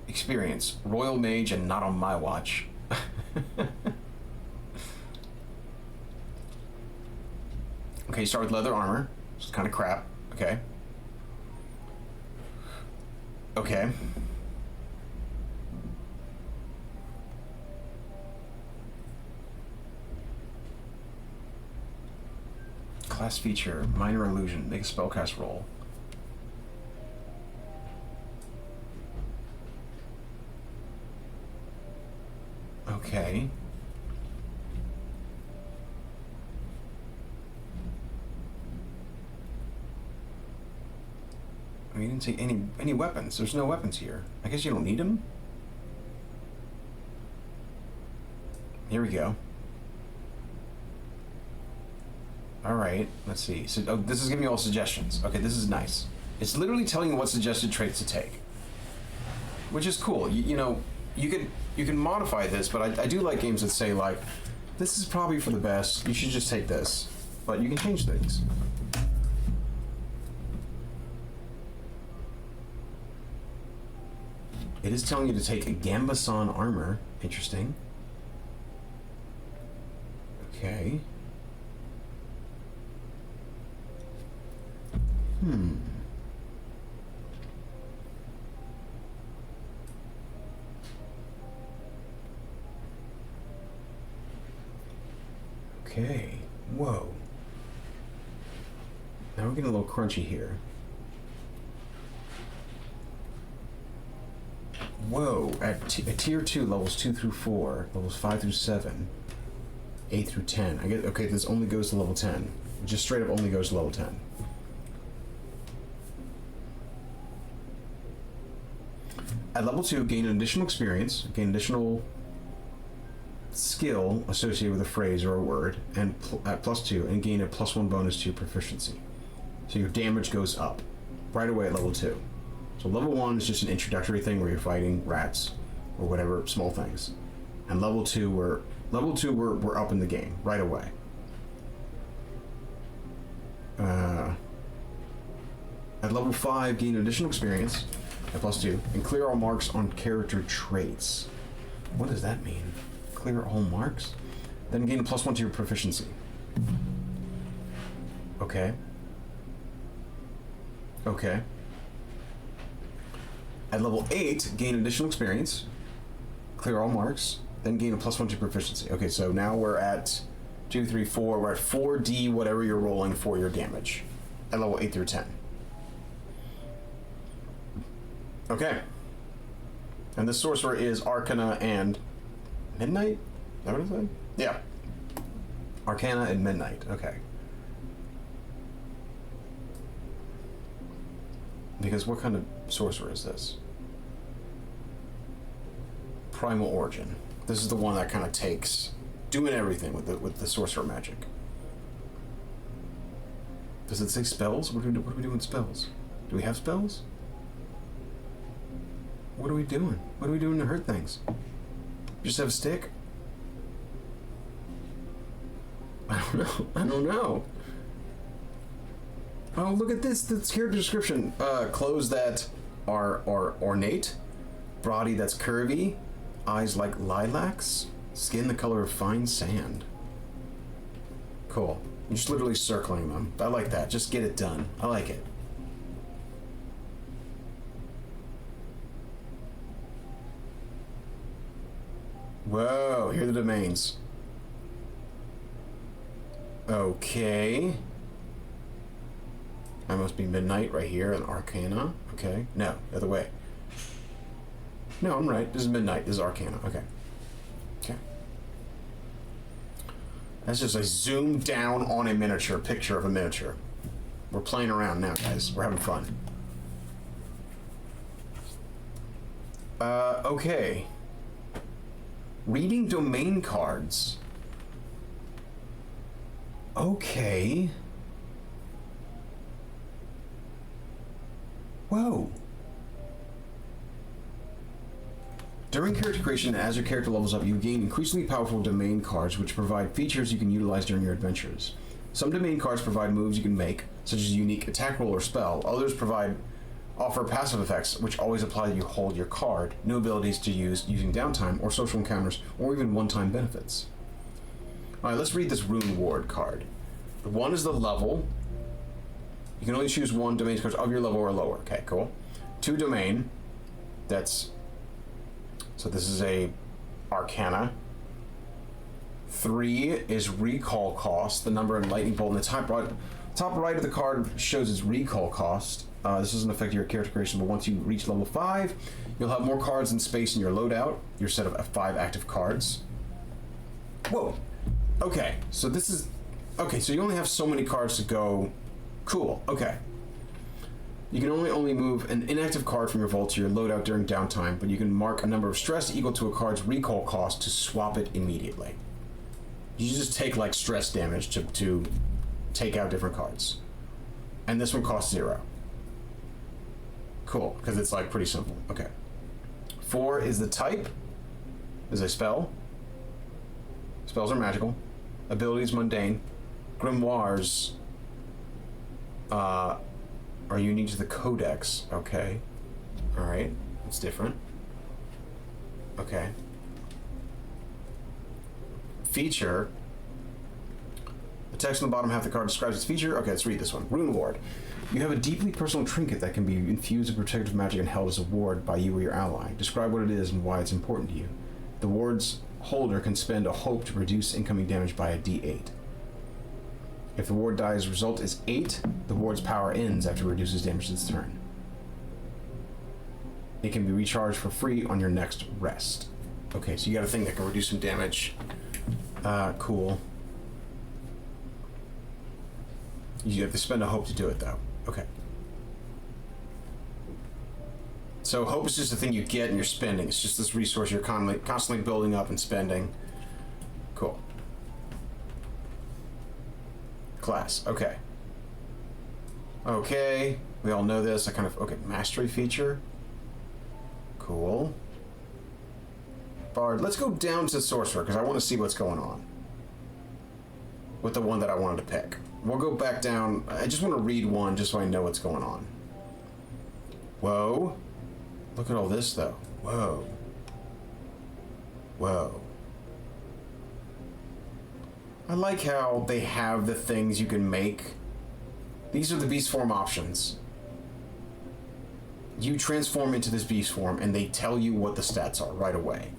Experience. Royal Mage and not on my watch. Okay, you start with leather armor. It's kind of crap. Okay. Okay. Class feature. Minor illusion. Make a spellcast roll. Okay. I mean, you didn't take any weapons. There's no weapons here. I guess you don't need them. Here we go. All right, let's see. So, oh, this is giving you all suggestions. Okay, this is nice. It's literally telling you what suggested traits to take, which is cool. You know, you can modify this, but I do like games that say like, this is probably for the best. You should just take this, but you can change things. It is telling you to take a Gambason armor. Interesting. Okay. Okay. Whoa. Now we're getting a little crunchy here. Whoa. At tier 2, levels 2 through 4, levels 5 through 7, 8 through 10. I get, okay, this only goes to level 10. It just straight up only goes to level 10. At level 2, gain an additional experience, gain additional skill associated with a phrase or a word, and at +2, and gain a +1 bonus to your proficiency. So your damage goes up right away at level 2. So level 1 is just an introductory thing where you're fighting rats or whatever small things, and level 2 we're up in the game right away. At level 5, gain additional experience at +2, and clear all marks on character traits. What does that mean? Clear all marks? Then gain a +1 to your proficiency. Okay. Okay. At level 8, gain additional experience, clear all marks, then gain a +1 to proficiency. Okay, so now we're at 2, 3, 4. We're at 4d whatever you're rolling for your damage at level 8 through 10. Okay. And the sorcerer is Arcana and Midnight? Is that what it said? Yeah. Arcana and Midnight. Okay. Because what kind of sorcerer is this? Primal Origin. This is the one that kind of takes doing everything with the sorcerer magic. Does it say spells? What do we do with spells? Do we have spells? What are we doing? What are we doing to hurt things? Just have a stick? I don't know. I don't know. Oh, look at this. This character description. Clothes that are ornate, body that's curvy, eyes like lilacs, skin the color of fine sand. Cool. You're just literally circling them. I like that. Just get it done. I like it. Whoa, here are the domains. Okay. I must be midnight right here in Arcana. Okay. No, the other way. No, I'm right. This is midnight. This is Arcana. Okay. Okay. That's just a zoom down on a miniature picture of a miniature. We're playing around now, guys. We're having fun. Okay. Reading domain cards. Okay. Whoa. During character creation, as your character levels up, you gain increasingly powerful domain cards, which provide features you can utilize during your adventures. Some domain cards provide moves you can make, such as a unique attack roll or spell. Others offer passive effects, which always apply to you hold your card, new abilities to use using downtime or social encounters, or even one-time benefits. Alright, let's read this Rune Ward card. The 1 is the level. You can only choose 1 domain card of your level or lower. Okay, cool. 2 domain. So this is a Arcana. 3 is recall cost, the number in Lightning Bolt. And the top right of the card shows its recall cost. This doesn't affect your character creation, but once you reach level 5, you'll have more cards and space in your loadout, your set of 5 active cards. Whoa. Okay, so this is... Okay, so you only have so many cards to go. Cool, okay. You can only move an inactive card from your vault to your loadout during downtime, but you can mark a number of stress equal to a card's recall cost to swap it immediately. You just take, like, stress damage to take out different cards. And this one costs 0. Cool, because it's, like, pretty simple. Okay. 4 is the type. Is a spell. Spells are magical. Abilities mundane. Grimoires are unique to the codex. Okay. Alright. It's different. Okay. Feature. The text on the bottom half of the card describes its feature. Okay, let's read this one. Rune Ward. You have a deeply personal trinket that can be infused with protective magic and held as a ward by you or your ally. Describe what it is and why it's important to you. The ward's holder can spend a hope to reduce incoming damage by a d8. If the ward dies, result is 8. The ward's power ends after it reduces damage this turn. It can be recharged for free on your next rest. Okay, so you got a thing that can reduce some damage. Cool. You have to spend a hope to do it, though. Okay. So hope is just a thing you get and you're spending. It's just this resource you're constantly building up and spending. Cool. Class. Okay. Okay. We all know this. Okay, mastery feature. Cool. Bard. Let's go down to Sorcerer, because I want to see what's going on with the one that I wanted to pick. We'll go back down. I just want to read one just so I know what's going on. Whoa. Look at all this, though. Whoa. Whoa. I like how they have the things you can make. These are the beast form options. You transform into this beast form, and they tell you what the stats are right away.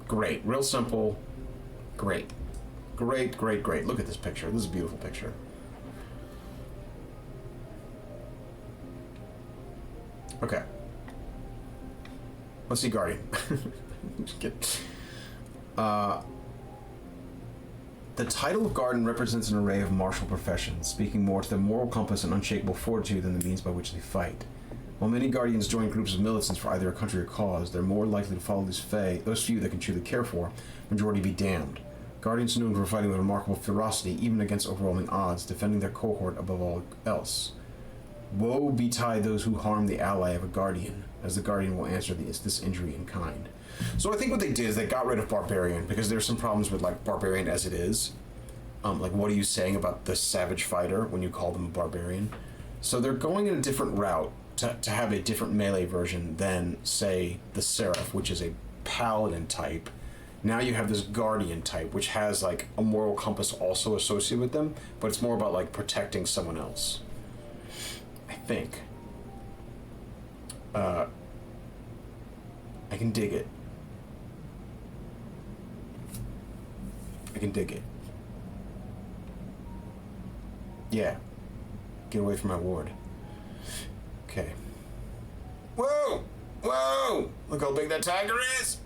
Great. Real simple. Great. Great, great, great. Look at this picture. This is a beautiful picture. Okay. Let's see Guardian. The title of Guardian represents an array of martial professions, speaking more to the moral compass and unshakable fortitude than the means by which they fight. While many guardians join groups of militants for either a country or cause, they're more likely to follow those few that can truly care for, majority be damned. Guardians are known for fighting with remarkable ferocity, even against overwhelming odds, defending their cohort above all else. Woe betide those who harm the ally of a guardian, as the guardian will answer this injury in kind. So I think what they did is they got rid of barbarian, because there's some problems with like barbarian as it is. Like, what are you saying about the savage fighter when you call them a barbarian? So they're going in a different route to have a different melee version than, say, the Seraph, which is a paladin type. Now you have this guardian type, which has like a moral compass also associated with them, but it's more about like protecting someone else. I think. I can dig it. I can dig it. Yeah. Get away from my ward. Okay. Whoa! Whoa! Look how big that tiger is!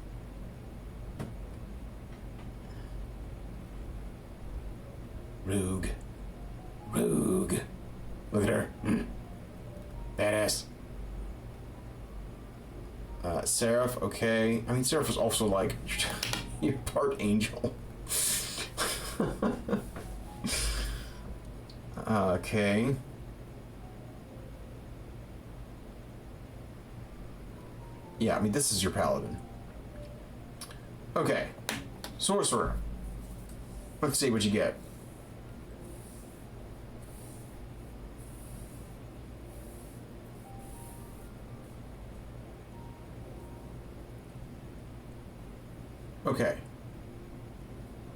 Rogue. Rogue. Look at her. Badass. Seraph, okay. I mean, Seraph was also like, you're part angel. Okay. Yeah, I mean, this is your paladin. Okay. Sorcerer. Let's see what you get. Okay.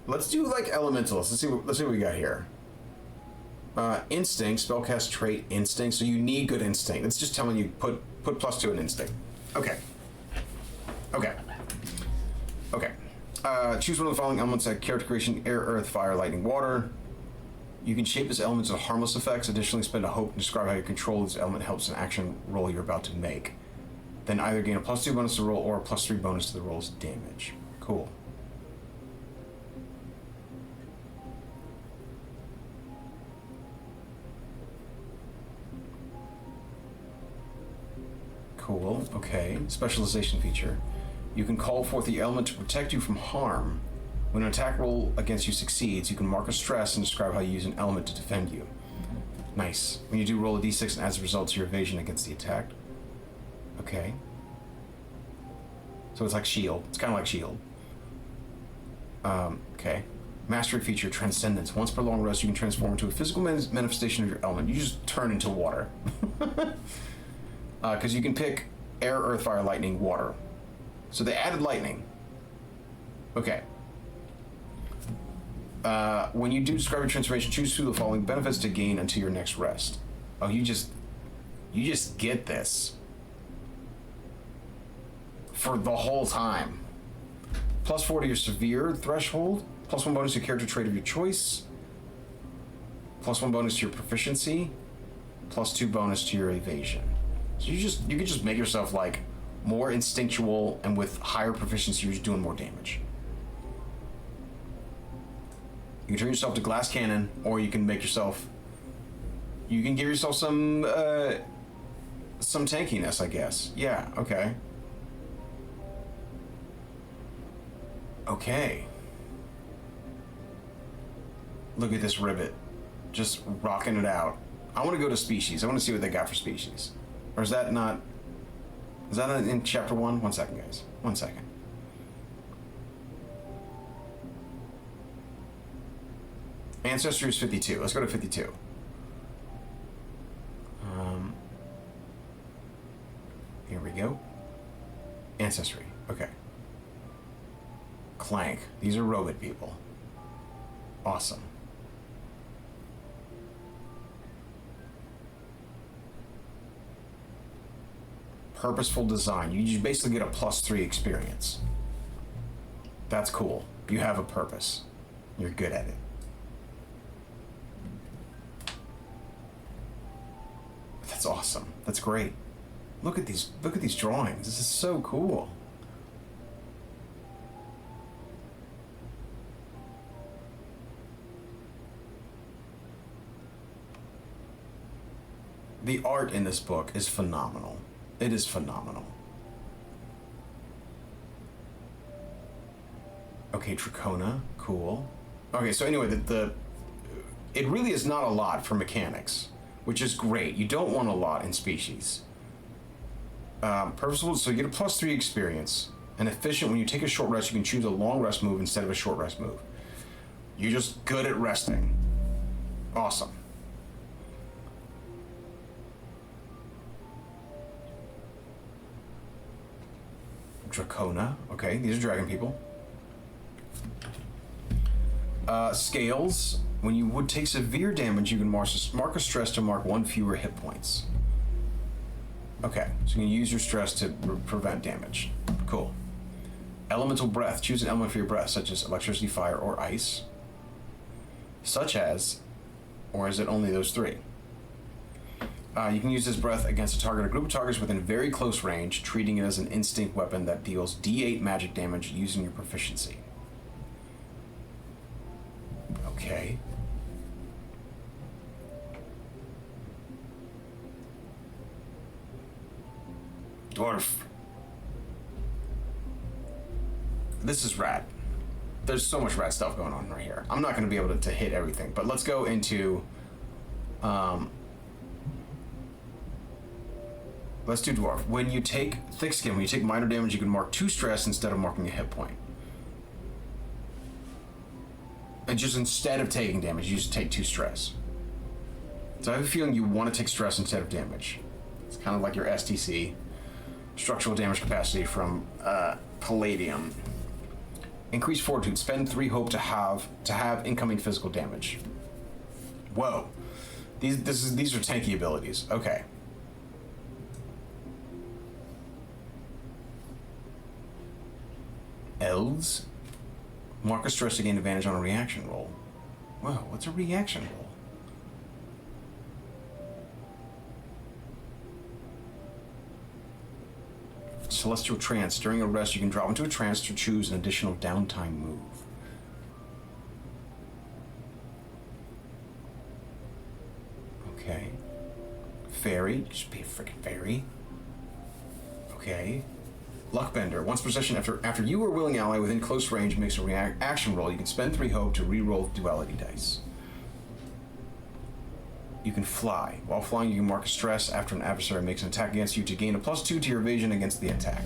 Let's do like elementals. Let's see what we got here. Instinct, spellcast trait, instinct. So you need good instinct. It's just telling you put +2 in instinct. Okay. Okay. Okay. Choose one of the following elements at character creation: air, earth, fire, lightning, water. You can shape this element into harmless effects. Additionally, spend a hope to describe how your control of this element helps an action roll you're about to make. Then either gain a +2 bonus to roll or a +3 bonus to the roll's damage. Cool. Cool, okay. Specialization feature. You can call forth the element to protect you from harm. When an attack roll against you succeeds, you can mark a stress and describe how you use an element to defend you. Nice. When you do, roll a d6 and adds the result to your evasion against the attack. Okay. So it's like shield. It's kind of like shield. Okay. Mastery feature, Transcendence. Once per long rest, you can transform into a physical manifestation of your element. You just turn into water. Because you can pick air, earth, fire, lightning, water. So they added lightning. Okay. When you do describe your transformation, choose two of the following benefits to gain until your next rest. Oh, you just get this for the whole time. +4 to your severe threshold. +1 bonus to your character trait of your choice. +1 bonus to your proficiency. +2 bonus to your evasion. So you can just make yourself like more instinctual, and with higher proficiency, you're just doing more damage. You can turn yourself to glass cannon, or you can make yourself. You can give yourself some tankiness, I guess. Yeah. Okay. Okay. Look at this ribbit, just rocking it out. I want to go to species. I want to see what they got for species. Or is that not... Is that in chapter 1? 1 second, guys. 1 second. Ancestry is 52. Let's go to 52. Here we go. Ancestry. Okay. Clank. These are robot people. Awesome. Purposeful design. You just basically get a +3 experience. That's cool. You have a purpose. You're good at it. That's awesome. That's great. Look at these drawings. This is so cool. The art in this book is phenomenal. It is phenomenal. Okay, Trachona, cool. Okay, so anyway, it really is not a lot for mechanics, which is great. You don't want a lot in species. Purposeful, so you get a +3 experience. And efficient, when you take a short rest, you can choose a long rest move instead of a short rest move. You're just good at resting. Awesome. Dracona, okay, these are dragon people. Scales, when you would take severe damage, you can mark a stress to mark 1 fewer hit points. Okay, so you can use your stress to prevent damage. Cool. Elemental breath, choose an element for your breath, such as electricity, fire, or ice. Such as, or is it only those 3? You can use this breath against a target or group of targets within very close range, treating it as an instinct weapon that deals D8 magic damage using your proficiency. Okay. Dwarf. This is rad. There's so much rad stuff going on right here. I'm not going to be able to hit everything, but let's go into... let's do dwarf. When you take thick skin, when you take minor damage, you can mark 2 stress instead of marking a hit point. And just instead of taking damage, you just take 2 stress. So I have a feeling you want to take stress instead of damage. It's kind of like your STC, structural damage capacity from Palladium. Increase fortitude. Spend 3 hope to have incoming physical damage. Whoa, these are tanky abilities. Okay. Elves. Mark a stress to gain advantage on a reaction roll. Whoa, what's a reaction roll? Celestial trance. During a rest, you can drop into a trance to choose an additional downtime move. Okay. Fairy. Just be a freaking fairy. Okay. Luckbender. Once possession, after you or a willing ally within close range makes a reaction roll, you can spend 3 hope to re-roll duality dice. You can fly. While flying, you can mark a stress after an adversary makes an attack against you to gain a +2 to your evasion against the attack.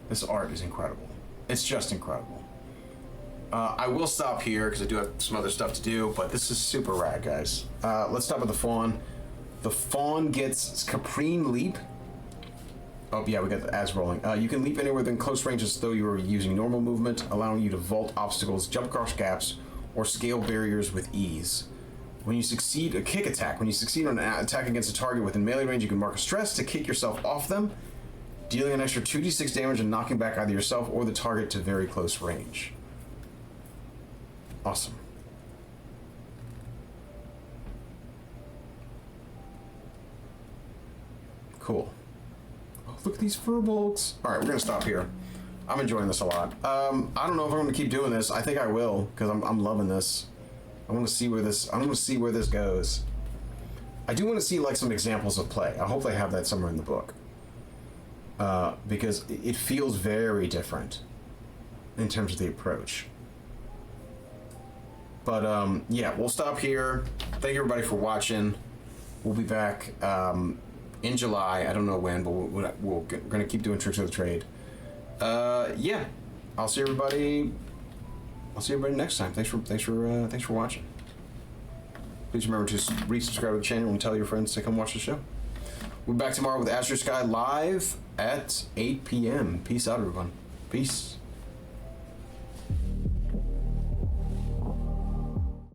This art is incredible. It's just incredible. I will stop here because I do have some other stuff to do, but this is super rad, guys. Let's start with the fawn. The fawn gets Caprine Leap. Oh yeah, we got the ads rolling. You can leap anywhere within close range as though you were using normal movement, allowing you to vault obstacles, jump across gaps, or scale barriers with ease. When you succeed a kick attack, when you succeed on an attack against a target within melee range, you can mark a stress to kick yourself off them, dealing an extra 2d6 damage and knocking back either yourself or the target to very close range. Awesome. Cool. Oh, look at these furbolgs. All right, we're gonna stop here. I'm enjoying this a lot. I don't know if I'm gonna keep doing this. I think I will because I'm loving this. I want to see where this goes. I do want to see like some examples of play. I hope they have that somewhere in the book because it feels very different in terms of the approach. But yeah, we'll stop here. Thank you everybody for watching. We'll be back in July. I don't know when, but we're gonna keep doing Tricks of the Trade. Yeah, I'll see everybody next time. Thanks for watching. Please remember to resubscribe to the channel and tell your friends to come watch the show. We'll be back tomorrow with Azure Sky live at 8 p.m. Peace out, everyone. Peace.